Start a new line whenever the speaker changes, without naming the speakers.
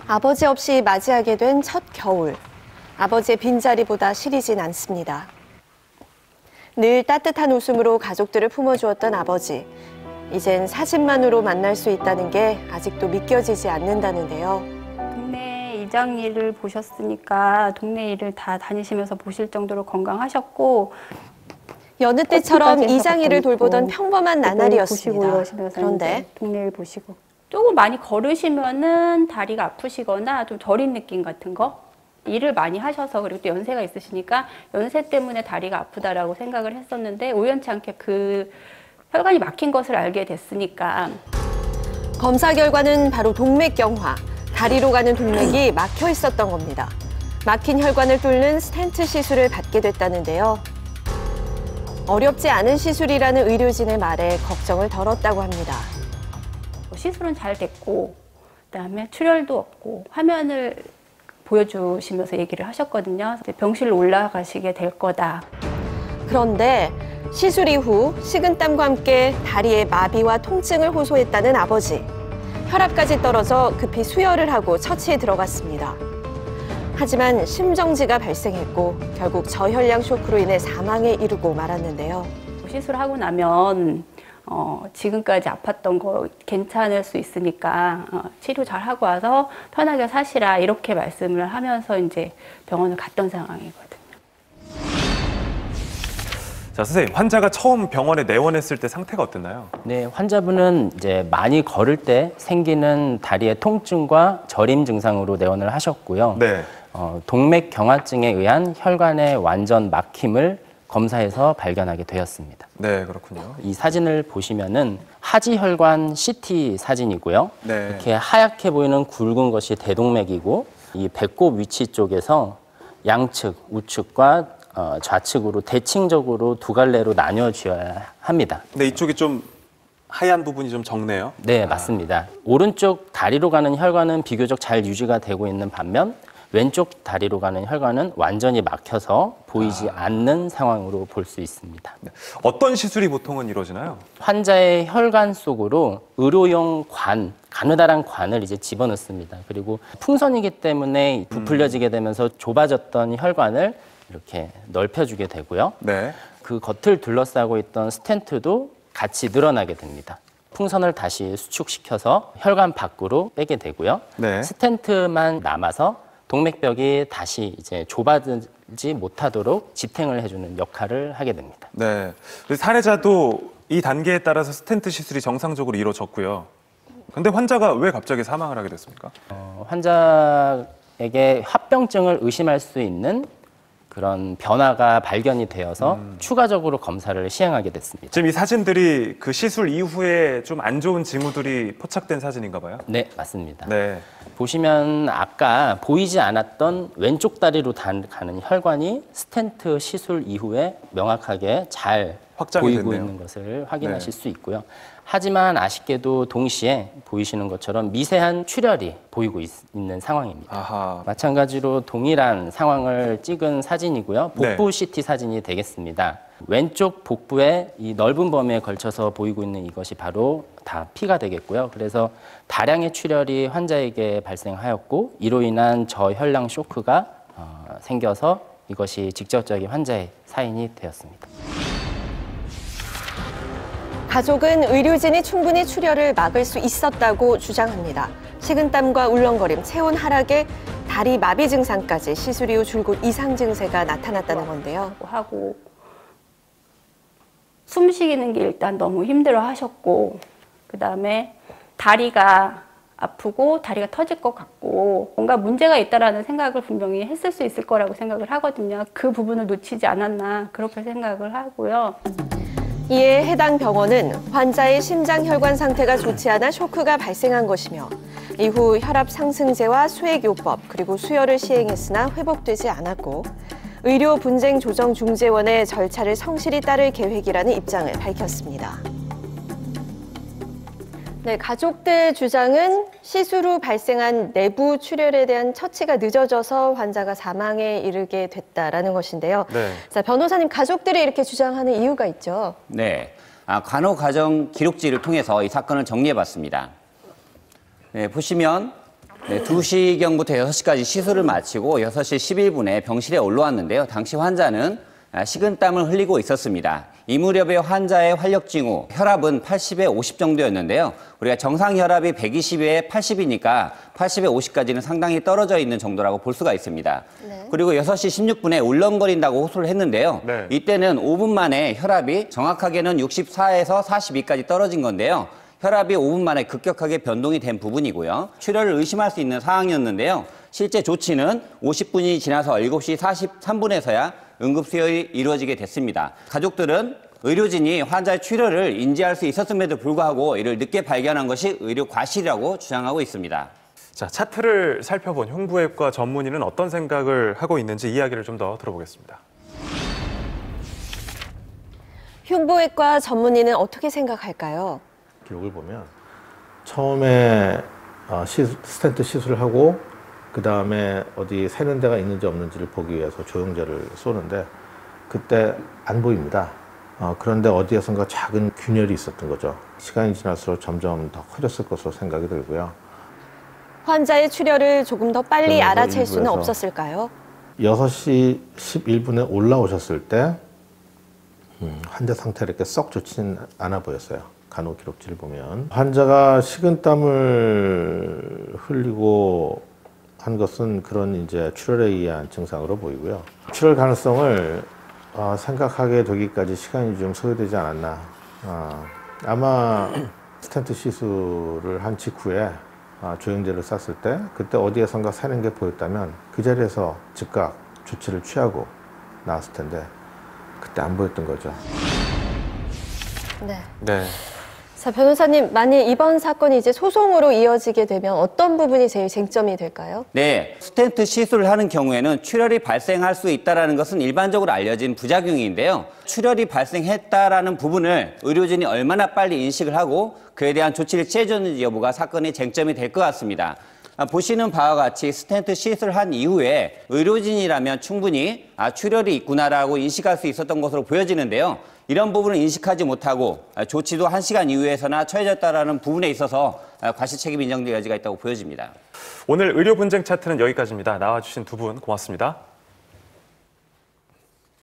아버지 없이 맞이하게 된 첫 겨울. 아버지의 빈자리보다 시리진 않습니다. 늘 따뜻한 웃음으로 가족들을 품어주었던 아버지. 이젠 사진만으로 만날 수 있다는 게 아직도 믿겨지지 않는다는데요.
동네 이장 일을 보셨으니까 동네 일을 다 다니시면서 보실 정도로 건강하셨고
여느 때처럼 이장 일을 돌보던 평범한 나날이었습니다. 그런데
동네 일 보시고 조금 많이 걸으시면은 다리가 아프시거나 좀 저린 느낌 같은 거 일을 많이 하셔서 그리고 또 연세가 있으시니까 연세 때문에 다리가 아프다라고 생각을 했었는데 우연치 않게 그 혈관이 막힌 것을 알게 됐으니까
검사 결과는 바로 동맥경화, 다리로 가는 동맥이 막혀 있었던 겁니다. 막힌 혈관을 뚫는 스텐트 시술을 받게 됐다는데요. 어렵지 않은 시술이라는 의료진의 말에 걱정을 덜었다고 합니다.
시술은 잘 됐고 그다음에 출혈도 없고 화면을 보여주시면서 얘기를 하셨거든요. 병실로 올라가시게 될 거다.
그런데 시술 이후 식은땀과 함께 다리에 마비와 통증을 호소했다는 아버지. 혈압까지 떨어져 급히 수혈을 하고 처치에 들어갔습니다. 하지만 심정지가 발생했고 결국 저혈량 쇼크로 인해 사망에 이르고 말았는데요.
시술하고 나면 지금까지 아팠던 거 괜찮을 수 있으니까 치료 잘 하고 와서 편하게 사시라 이렇게 말씀을 하면서 이제 병원을 갔던 상황이거든요.
자, 선생님, 환자가 처음 병원에 내원했을 때 상태가 어땠나요?
네, 환자분은 이제 많이 걸을 때 생기는 다리의 통증과 저림 증상으로 내원을 하셨고요.
네.
동맥경화증에 의한 혈관의 완전 막힘을 검사해서 발견하게 되었습니다.
네, 그렇군요.
이 사진을 보시면은 하지혈관 CT 사진이고요.
네.
이렇게 하얗게 보이는 굵은 것이 대동맥이고 이 배꼽 위치 쪽에서 양측, 우측과 좌측으로 대칭적으로 두 갈래로 나뉘어져야 합니다.
근데 이쪽이 좀 하얀 부분이 좀 적네요.
네, 맞습니다. 오른쪽 다리로 가는 혈관은 비교적 잘 유지가 되고 있는 반면 왼쪽 다리로 가는 혈관은 완전히 막혀서 보이지 않는 상황으로 볼 수 있습니다.
어떤 시술이 보통은 이루어지나요?
환자의 혈관 속으로 의료용 가느다란 관을 이제 집어넣습니다. 그리고 풍선이기 때문에 부풀려지게 되면서 좁아졌던 혈관을 이렇게 넓혀주게 되고요.
네.
그 겉을 둘러싸고 있던 스텐트도 같이 늘어나게 됩니다. 풍선을 다시 수축시켜서 혈관 밖으로 빼게 되고요.
네.
스텐트만 남아서 동맥벽이 다시 이제 좁아지지 못하도록 지탱을 해주는 역할을 하게 됩니다.
네. 사례자도 이 단계에 따라서 스텐트 시술이 정상적으로 이루어졌고요. 근데 환자가 왜 갑자기 사망을 하게 됐습니까?
환자에게 합병증을 의심할 수 있는 그런 변화가 발견이 되어서 추가적으로 검사를 시행하게 됐습니다.
지금 이 사진들이 그 시술 이후에 좀 안 좋은 징후들이 포착된 사진인가 봐요?
네, 맞습니다.
네.
보시면 아까 보이지 않았던 왼쪽 다리로 가는 혈관이 스텐트 시술 이후에 명확하게 잘
확장이
보이고
됐네요.
있는 것을 확인하실 수 있고요. 하지만 아쉽게도 동시에 보이시는 것처럼 미세한 출혈이 보이고 있는 상황입니다.
아하.
마찬가지로 동일한 상황을 찍은 사진이고요. 복부
네.
CT 사진이 되겠습니다. 왼쪽 복부에 이 넓은 범위에 걸쳐서 보이고 있는 이것이 바로 다 피가 되겠고요. 그래서 다량의 출혈이 환자에게 발생하였고 이로 인한 저혈량 쇼크가 생겨서 이것이 직접적인 환자의 사인이 되었습니다.
가족은 의료진이 충분히 출혈을 막을 수 있었다고 주장합니다. 식은땀과 울렁거림, 체온 하락에 다리 마비 증상까지 시술 이후 줄곧 이상 증세가 나타났다는 건데요.
하고 숨쉬기는 게 일단 너무 힘들어 하셨고 그다음에 다리가 아프고 다리가 터질 것 같고 뭔가 문제가 있다라는 생각을 분명히 했을 수 있을 거라고 생각을 하거든요. 그 부분을 놓치지 않았나 그렇게 생각을 하고요.
이에 해당 병원은 환자의 심장 혈관 상태가 좋지 않아 쇼크가 발생한 것이며 이후 혈압 상승제와 수액요법 그리고 수혈을 시행했으나 회복되지 않았고 의료 분쟁 조정 중재원의 절차를 성실히 따를 계획이라는 입장을 밝혔습니다. 네, 가족들 주장은 시술 후 발생한 내부 출혈에 대한 처치가 늦어져서 환자가 사망에 이르게 됐다라는 것인데요.
네.
자, 변호사님, 가족들이 이렇게 주장하는 이유가 있죠.
네, 간호가정 기록지를 통해서 이 사건을 정리해봤습니다. 네, 보시면 네, 2시경부터 6시까지 시술을 마치고 6시 11분에 병실에 올라왔는데요. 당시 환자는 식은땀을 흘리고 있었습니다. 이 무렵에 환자의 활력 징후, 혈압은 80에 50 정도였는데요. 우리가 정상 혈압이 120에 80이니까 80에 50까지는 상당히 떨어져 있는 정도라고 볼 수가 있습니다.
네.
그리고 6시 16분에 울렁거린다고 호소를 했는데요.
네.
이때는 5분 만에 혈압이 정확하게는 64에서 42까지 떨어진 건데요. 혈압이 5분 만에 급격하게 변동이 된 부분이고요. 출혈을 의심할 수 있는 상황이었는데요. 실제 조치는 50분이 지나서 7시 43분에서야 응급수혈이 이루어지게 됐습니다. 가족들은 의료진이 환자의 출혈을 인지할 수 있었음에도 불구하고 이를 늦게 발견한 것이 의료 과실이라고 주장하고 있습니다.
자, 차트를 살펴본 흉부외과 전문의는 어떤 생각을 하고 있는지 이야기를 좀 더 들어보겠습니다.
흉부외과 전문의는 어떻게 생각할까요?
기록을 보면 처음에 스텐트 시술을 하고 그 다음에 어디 새는 데가 있는지 없는지를 보기 위해서 조영제를 쏘는데 그때 안 보입니다. 그런데 어디에선가 작은 균열이 있었던 거죠. 시간이 지날수록 점점 더 커졌을 것으로 생각이 들고요.
환자의 출혈을 조금 더 빨리
그러면서
알아챌 수는
일부에서
없었을까요?
6시 11분에 올라오셨을 때 환자 상태가 이렇게 썩 좋지는 않아 보였어요. 간호 기록지를 보면 환자가 식은땀을 흘리고 한 것은 그런 이제 출혈에 의한 증상으로 보이고요. 출혈 가능성을 생각하게 되기까지 시간이 좀 소요되지 않았나. 아마 스텐트 시술을 한 직후에 조영제를 쐈을 때 그때 어디에선가 새는 게 보였다면 그 자리에서 즉각 조치를 취하고 나왔을 텐데 그때 안 보였던 거죠.
네.
네.
자, 변호사님, 만일 이번 사건이 이제 소송으로 이어지게 되면 어떤 부분이 제일 쟁점이 될까요?
네, 스텐트 시술을 하는 경우에는 출혈이 발생할 수 있다는 것은 일반적으로 알려진 부작용인데요. 출혈이 발생했다라는 부분을 의료진이 얼마나 빨리 인식을 하고 그에 대한 조치를 취해줬는지 여부가 사건의 쟁점이 될 것 같습니다. 보시는 바와 같이 스텐트 시술을 한 이후에 의료진이라면 충분히 출혈이 있구나라고 인식할 수 있었던 것으로 보여지는데요. 이런 부분을 인식하지 못하고 조치도 1시간 이후에서나 처해졌다는 부분에 있어서 과실 책임 인정될 여지가 있다고 보여집니다.
오늘 의료 분쟁 차트는 여기까지입니다. 나와주신 두 분 고맙습니다.